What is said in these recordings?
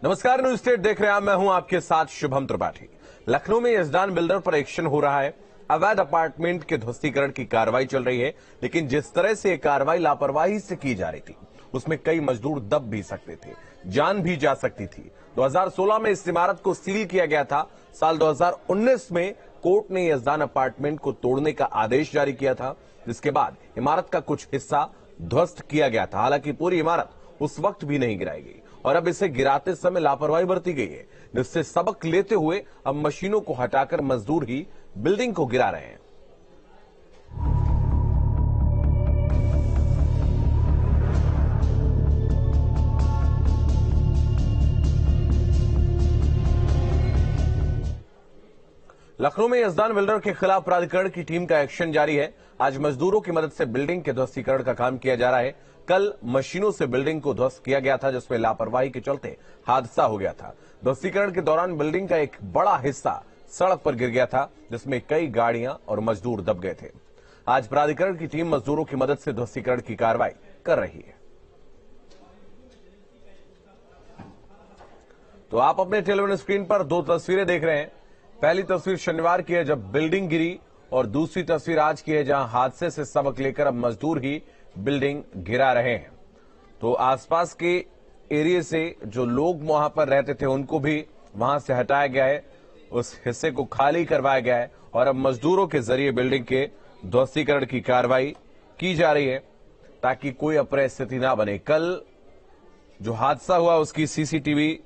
नमस्कार, news state देख रहे हैं। मैं हूं आपके साथ शुभम त्रिपाठी। लखनऊ में यजदान बिल्डर पर एक्शन हो रहा है। अवैध अपार्टमेंट के ध्वस्तीकरण की कार्रवाई चल रही है, लेकिन जिस तरह से यह कार्रवाई लापरवाही से की जा रही थी, उसमें कई मजदूर दब भी सकते थे, जान भी जा सकती थी। 2016 में इस इमारत को सील किया गया था। साल 2019 में कोर्ट ने यजदान अपार्टमेंट को तोड़ने का आदेश जारी किया था, जिसके बाद इमारत का कुछ हिस्सा ध्वस्त किया गया था। हालांकि पूरी इमारत उस वक्त भी नहीं गिराई गई और अब इसे गिराते समय लापरवाही बरती गई है, जिससे सबक लेते हुए अब मशीनों को हटाकर मजदूर ही बिल्डिंग को गिरा रहे हैं। लखनऊ में यजदान बिल्डर के खिलाफ प्राधिकरण की टीम का एक्शन जारी है। आज मजदूरों की मदद से बिल्डिंग के ध्वस्तीकरण का काम किया जा रहा है। कल मशीनों से बिल्डिंग को ध्वस्त किया गया था, जिसमें लापरवाही के चलते हादसा हो गया था। ध्वस्तीकरण के दौरान बिल्डिंग का एक बड़ा हिस्सा सड़क पर गिर गया था, जिसमें कई गाड़ियां और मजदूर दब गए थे। आज प्राधिकरण की टीम मजदूरों की मदद से ध्वस्तीकरण की कार्रवाई कर रही है। तो आप अपने टेलीविजन स्क्रीन पर दो तस्वीरें देख रहे हैं। पहली तस्वीर शनिवार की है, जब बिल्डिंग गिरी, और दूसरी तस्वीर आज की है, जहां हादसे से सबक लेकर अब मजदूर ही बिल्डिंग गिरा रहे हैं। तो आसपास के एरिया से जो लोग वहां पर रहते थे, उनको भी वहां से हटाया गया है, उस हिस्से को खाली करवाया गया है और अब मजदूरों के जरिए बिल्डिंग के ध्वस्तीकरण की कार्रवाई की जा रही है, ताकि कोई अप्रिय स्थिति ना बने। कल जो हादसा हुआ उसकी सीसीटीवी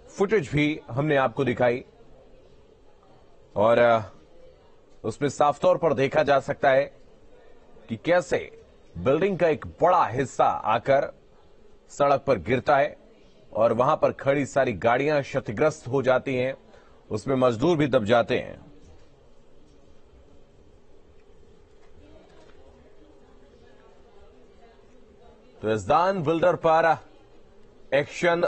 फुटेज भी हमने आपको दिखाई और उसमें साफ तौर पर देखा जा सकता है कि कैसे बिल्डिंग का एक बड़ा हिस्सा आकर सड़क पर गिरता है और वहां पर खड़ी सारी गाड़ियां क्षतिग्रस्त हो जाती हैं, उसमें मजदूर भी दब जाते हैं। तो यजदान बिल्डर पर एक्शन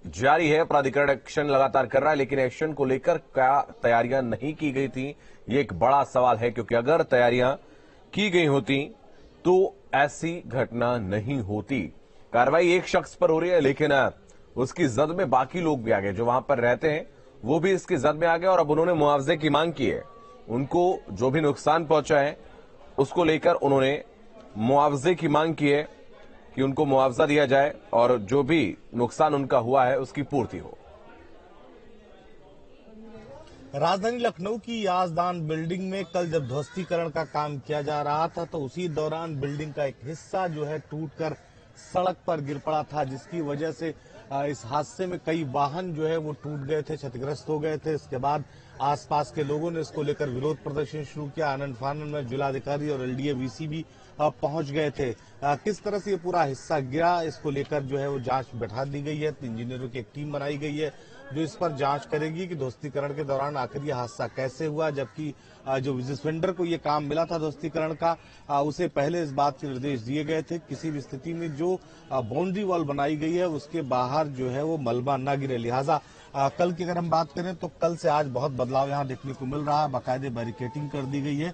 जारी है। प्राधिकरण एक्शन लगातार कर रहा है, लेकिन एक्शन को लेकर क्या तैयारियां नहीं की गई थी, ये एक बड़ा सवाल है। क्योंकि अगर तैयारियां की गई होती तो ऐसी घटना नहीं होती। कार्रवाई एक शख्स पर हो रही है, लेकिन उसकी जद में बाकी लोग भी आ गए। जो वहां पर रहते हैं वो भी इसकी जद में आ गए और अब उन्होंने मुआवजे की मांग की है। उनको जो भी नुकसान पहुंचा है उसको लेकर उन्होंने मुआवजे की मांग की है कि उनको मुआवजा दिया जाए और जो भी नुकसान उनका हुआ है उसकी पूर्ति हो। राजधानी लखनऊ की याजदान बिल्डिंग में कल जब ध्वस्तीकरण का काम किया जा रहा था, तो उसी दौरान बिल्डिंग का एक हिस्सा जो है टूटकर सड़क पर गिर पड़ा था, जिसकी वजह से इस हादसे में कई वाहन जो है वो टूट गए थे, क्षतिग्रस्त हो गए थे। इसके बाद आसपास के लोगों ने इसको लेकर विरोध प्रदर्शन शुरू किया। आनंद फानन में जिलाधिकारी और एलडीए वीसी भी पहुंच गए थे। किस तरह से ये पूरा हिस्सा गिरा, इसको लेकर जो है वो जांच बैठा दी गई है। इंजीनियरों की एक टीम बनाई गई है जो इस पर जांच करेगी कि ध्वस्तीकरण के दौरान आखिर ये हादसा कैसे हुआ, जबकि जो जिस वेंडर को ये काम मिला था ध्वस्तीकरण का, उसे पहले इस बात के निर्देश दिए गए थे किसी भी स्थिति में जो बाउंड्री वॉल बनाई गई है उसके बाहर जो है वो मलबा न गिरे। लिहाजा कल की अगर हम बात करें तो कल से आज बहुत बदलाव यहाँ देखने को मिल रहा है। बाकायदे बैरिकेटिंग कर दी गई है,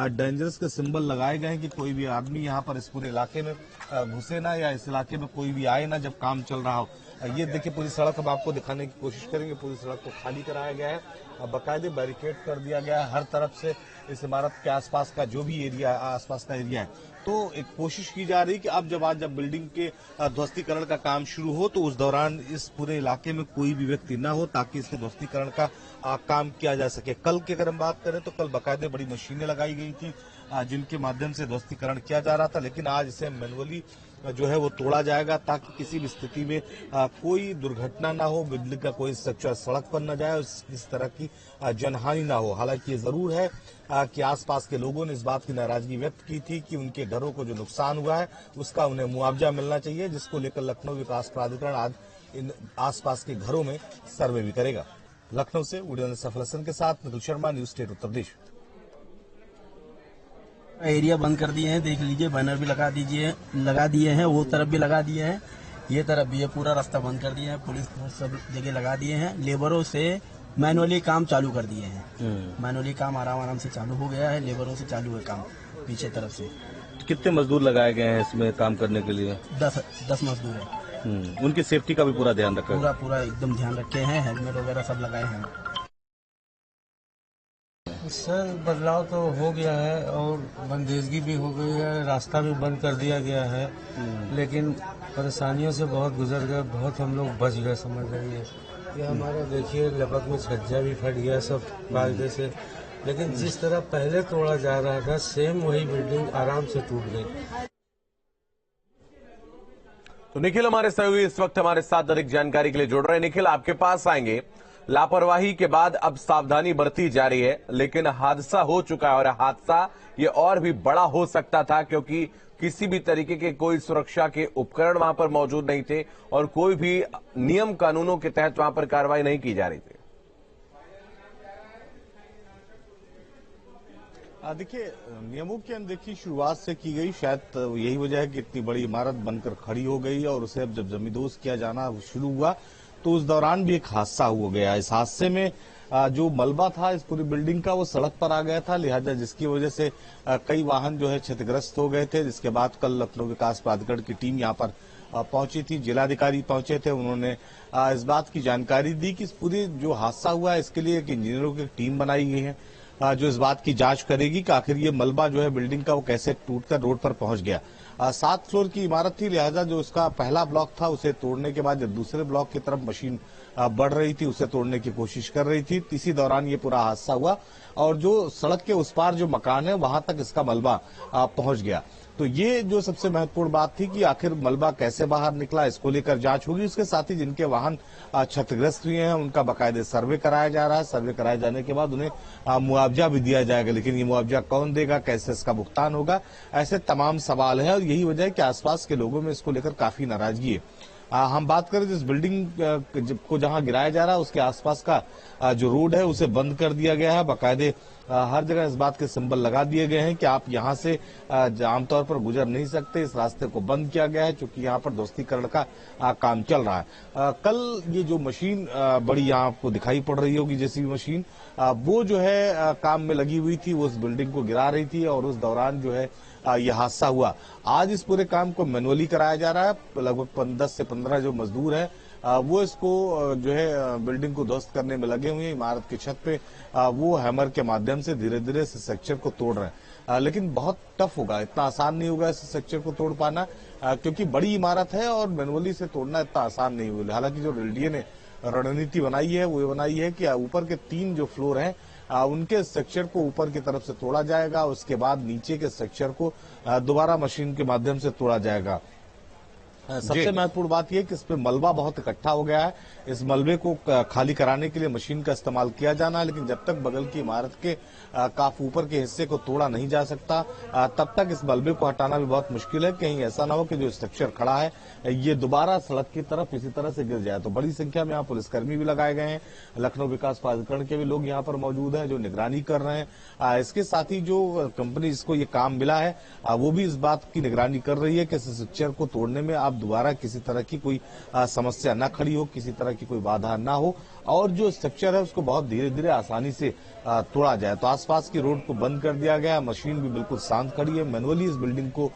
डेंजरस के सिंबल लगाए गए हैं कि कोई भी आदमी यहाँ पर इस पूरे इलाके में घुसे ना, या इस इलाके में कोई भी आए ना जब काम चल रहा हो। ये देखिए पूरी सड़क हम आपको दिखाने की कोशिश करेंगे। पूरी सड़क को खाली कराया गया है, बाकायदे बैरिकेड कर दिया गया है हर तरफ से। इस इमारत के आसपास का जो भी एरिया आसपास का एरिया है, तो एक कोशिश की जा रही है कि अब जब बिल्डिंग के ध्वस्तीकरण का काम शुरू हो तो उस दौरान इस पूरे इलाके में कोई भी व्यक्ति न हो, ताकि इसके ध्वस्तीकरण का काम किया जा सके। कल की अगर हम बात करें तो कल बाकायदे बड़ी मशीनें लगाई गई थी जिनके माध्यम से ध्वस्तीकरण किया जा रहा था, लेकिन आज इसे मैनुअली जो है वो तोड़ा जाएगा ताकि किसी भी स्थिति में कोई दुर्घटना ना हो, बिल्डिंग का कोई स्ट्रक्चर सड़क पर न जाए, इस तरह की जनहानि ना हो। हालांकि ये जरूर है कि आसपास के लोगों ने इस बात की नाराजगी व्यक्त की थी कि उनके घरों को जो नुकसान हुआ है उसका उन्हें मुआवजा मिलना चाहिए, जिसको लेकर लखनऊ विकास प्राधिकरण आज इन आसपास के घरों में सर्वे भी करेगा। लखनऊ से वीडियो सफल हसन के साथ Nikhil Sharma, news state Uttar Pradesh. Area बंद कर दिए हैं, देख लीजिए, बैनर भी लगा दिए हैं, वो तरफ भी लगा दिए हैं, ये तरफ भी है, पूरा रास्ता बंद कर दिया है। पुलिस फोर्स सब जगह लगा दिए हैं। लेबरों से मैनुअली काम चालू कर दिए हैं। मैनुअली काम आराम से चालू हो गया है, लेबरों से चालू है काम पीछे तरफ से। कितने मजदूर लगाए गए हैं इसमें काम करने के लिए? 10 मजदूर है। उनकी सेफ्टी का भी पूरा ध्यान रखा है। पूरा एकदम ध्यान रखे हैं, हेलमेट वगैरह सब लगाए हैं। सर बदलाव तो हो गया है और बंदिशगी भी हो गई है, रास्ता भी बंद कर दिया गया है, लेकिन परेशानियों से बहुत गुजर गए, बहुत हम लोग बच गए समझ लीजिए। ये हमारा देखिए लपक में छज्जा भी फट गया सब कायदे से, लेकिन जिस तरह पहले तोड़ा जा रहा था सेम वही बिल्डिंग आराम से टूट गई। तो निखिल हमारे सहयोगी इस वक्त हमारे साथ अधिक जानकारी के लिए जुड़ रहे हैं। निखिल, आपके पास आएंगे। लापरवाही के बाद अब सावधानी बरती जा रही है, लेकिन हादसा हो चुका है और हादसा ये और भी बड़ा हो सकता था, क्योंकि किसी भी तरीके के कोई सुरक्षा के उपकरण वहां पर मौजूद नहीं थे और कोई भी नियम कानूनों के तहत वहां पर कार्रवाई नहीं की जा रही थी। देखिए, नियमों की अनदेखी शुरुआत से की गई, शायद यही वजह है कि इतनी बड़ी इमारत बनकर खड़ी हो गई और उसे अब जब जमींदोज किया जाना शुरू हुआ तो उस दौरान भी एक हादसा हो गया। इस हादसे में जो मलबा था इस पूरी बिल्डिंग का वो सड़क पर आ गया था, लिहाजा जिसकी वजह से कई वाहन जो है क्षतिग्रस्त हो गए थे। जिसके बाद कल लखनऊ विकास प्राधिकरण की टीम यहाँ पर पहुंची थी, जिलाधिकारी पहुंचे थे। उन्होंने इस बात की जानकारी दी कि इस पूरी जो हादसा हुआ है इसके लिए एक इंजीनियरों की टीम बनाई गई है जो इस बात की जांच करेगी कि आखिर ये मलबा जो है बिल्डिंग का वो कैसे टूटकर रोड पर पहुंच गया। 7 फ्लोर की इमारत थी, लिहाजा जो उसका पहला ब्लॉक था उसे तोड़ने के बाद जब दूसरे ब्लॉक की तरफ मशीन बढ़ रही थी उसे तोड़ने की कोशिश कर रही थी। इसी दौरान ये पूरा हादसा हुआ और जो सड़क के उस पार जो मकान है वहां तक इसका मलबा पहुंच गया। तो ये जो सबसे महत्वपूर्ण बात थी कि आखिर मलबा कैसे बाहर निकला, इसको लेकर जांच होगी। उसके साथ ही जिनके वाहन क्षतिग्रस्त हुए हैं उनका बाकायदे सर्वे कराया जा रहा है। सर्वे कराए जाने के बाद उन्हें मुआवजा भी दिया जाएगा, लेकिन ये मुआवजा कौन देगा, कैसे इसका भुगतान होगा, ऐसे तमाम सवाल है और यही वजह है कि आसपास के लोगों में इसको लेकर काफी नाराजगी है। हम बात करें जिस बिल्डिंग को जहां गिराया जा रहा है उसके आसपास का जो रोड है उसे बंद कर दिया गया है। बाकायदे हर जगह इस बात के सिंबल लगा दिए गए हैं कि आप यहां से आमतौर पर गुजर नहीं सकते, इस रास्ते को बंद किया गया है क्योंकि यहां पर ध्वस्तीकरण का काम चल रहा है। कल ये जो मशीन बड़ी यहां आपको दिखाई पड़ रही होगी जेसीबी मशीन, वो जो है काम में लगी हुई थी, वो उस बिल्डिंग को गिरा रही थी और उस दौरान जो है यह हादसा हुआ। आज इस पूरे काम को मैनुअली कराया जा रहा है। लगभग 10 से 15 जो मजदूर हैं वो इसको जो है बिल्डिंग को ध्वस्त करने में लगे हुए हैं। इमारत की छत पे वो हैमर के माध्यम से धीरे धीरे इस स्ट्रक्चर को तोड़ रहे हैं, लेकिन बहुत टफ होगा, इतना आसान नहीं होगा इस स्ट्रक्चर को तोड़ पाना, क्योंकि बड़ी इमारत है और मैनुअली से तोड़ना इतना आसान नहीं होगा। हालांकि जो रेलडीए ने रणनीति बनाई है वो बनाई है कि ऊपर के 3 जो फ्लोर हैं उनके स्ट्रक्चर को ऊपर की तरफ से तोड़ा जाएगा, उसके बाद नीचे के स्ट्रक्चर को दोबारा मशीन के माध्यम से तोड़ा जाएगा। सबसे महत्वपूर्ण बात यह कि इसमें मलबा बहुत इकट्ठा हो गया है। इस मलबे को खाली कराने के लिए मशीन का इस्तेमाल किया जाना है, लेकिन जब तक बगल की इमारत के काफी ऊपर के हिस्से को तोड़ा नहीं जा सकता तब तक इस मलबे को हटाना भी बहुत मुश्किल है। कहीं ऐसा ना हो कि जो स्ट्रक्चर खड़ा है ये दोबारा सड़क की तरफ इसी तरह से गिर जाए। तो बड़ी संख्या में यहाँ पुलिसकर्मी भी लगाए गए हैं, लखनऊ विकास प्राधिकरण के भी लोग यहाँ पर मौजूद हैं जो निगरानी कर रहे हैं। इसके साथ ही जो कंपनी जिसको ये काम मिला है वो भी इस बात की निगरानी कर रही है कि इस स्ट्रक्चर को तोड़ने में आप दोबारा किसी तरह की कोई समस्या न खड़ी हो, किसी तरह की कोई बाधा ना हो और जो स्ट्रक्चर है उसको बहुत धीरे धीरे आसानी से तोड़ा जाए। तो आसपास की रोड को बंद कर दिया गया, मशीन भी बिल्कुल शांत खड़ी है, मैनुअली इस बिल्डिंग को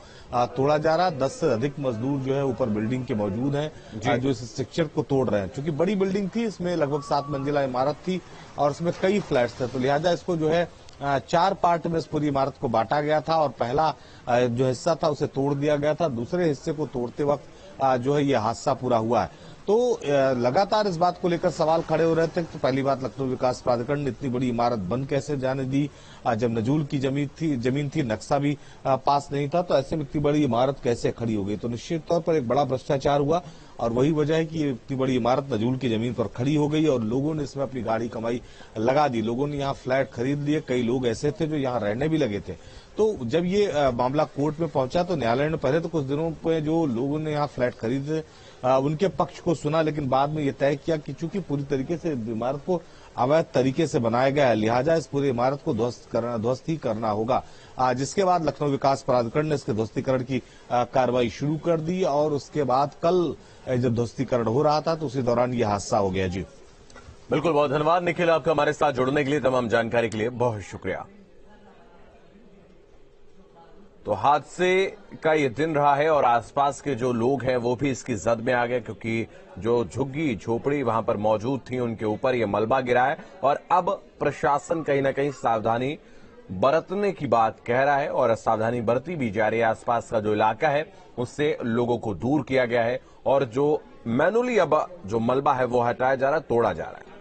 तोड़ा जा रहा है। 10 से अधिक मजदूर जो है ऊपर बिल्डिंग के मौजूद हैं जो इस स्ट्रक्चर को तोड़ रहे हैं। क्योंकि बड़ी बिल्डिंग थी, इसमें लगभग 7 मंजिला इमारत थी और इसमें कई फ्लैट्स थे, तो लिहाजा इसको जो है 4 पार्ट में इस पूरी इमारत को बांटा गया था और पहला जो हिस्सा था उसे तोड़ दिया गया था। दूसरे हिस्से को तोड़ते वक्त जो है ये हादसा पूरा हुआ है। तो लगातार इस बात को लेकर सवाल खड़े हो रहे थे। तो पहली बात, लखनऊ विकास प्राधिकरण ने इतनी बड़ी इमारत बंद कैसे जाने दी, जब नजूल की जमीन थी, नक्शा भी पास नहीं था, तो ऐसे में इतनी बड़ी इमारत कैसे खड़ी हो गई। तो निश्चित तौर पर एक बड़ा भ्रष्टाचार हुआ और वही वजह है कि ये इतनी बड़ी इमारत नजूल की जमीन पर खड़ी हो गई और लोगों ने इसमें अपनी गाड़ी कमाई लगा दी। लोगों ने यहाँ फ्लैट खरीद लिए, कई लोग ऐसे थे जो यहाँ रहने भी लगे थे। तो जब ये मामला कोर्ट में पहुंचा तो न्यायालय ने पहले तो कुछ दिनों पे जो लोगों ने यहाँ फ्लैट खरीदे उनके पक्ष को सुना, लेकिन बाद में ये तय किया कि चूंकि पूरी तरीके से इमारत को अवैध तरीके से बनाया गया है, लिहाजा इस पूरी इमारत को ध्वस्त ही करना होगा। जिसके बाद लखनऊ विकास प्राधिकरण ने इसके ध्वस्तीकरण की कार्रवाई शुरू कर दी और उसके बाद कल जब ध्वस्तीकरण हो रहा था तो उसी दौरान यह हादसा हो गया। जी बिल्कुल, बहुत धन्यवाद निखिल, आपका हमारे साथ जुड़ने के लिए, तमाम जानकारी के लिए बहुत शुक्रिया। तो हादसे का ये दिन रहा है और आसपास के जो लोग हैं वो भी इसकी जद में आ गए, क्योंकि जो झुग्गी झोपड़ी वहां पर मौजूद थी उनके ऊपर ये मलबा गिरा है और अब प्रशासन कहीं ना कहीं सावधानी बरतने की बात कह रहा है और सावधानी बरती भी जा रही है। आसपास का जो इलाका है उससे लोगों को दूर किया गया है और जो मैनुअली अब जो मलबा है वो हटाया जा रहा है, तोड़ा जा रहा है।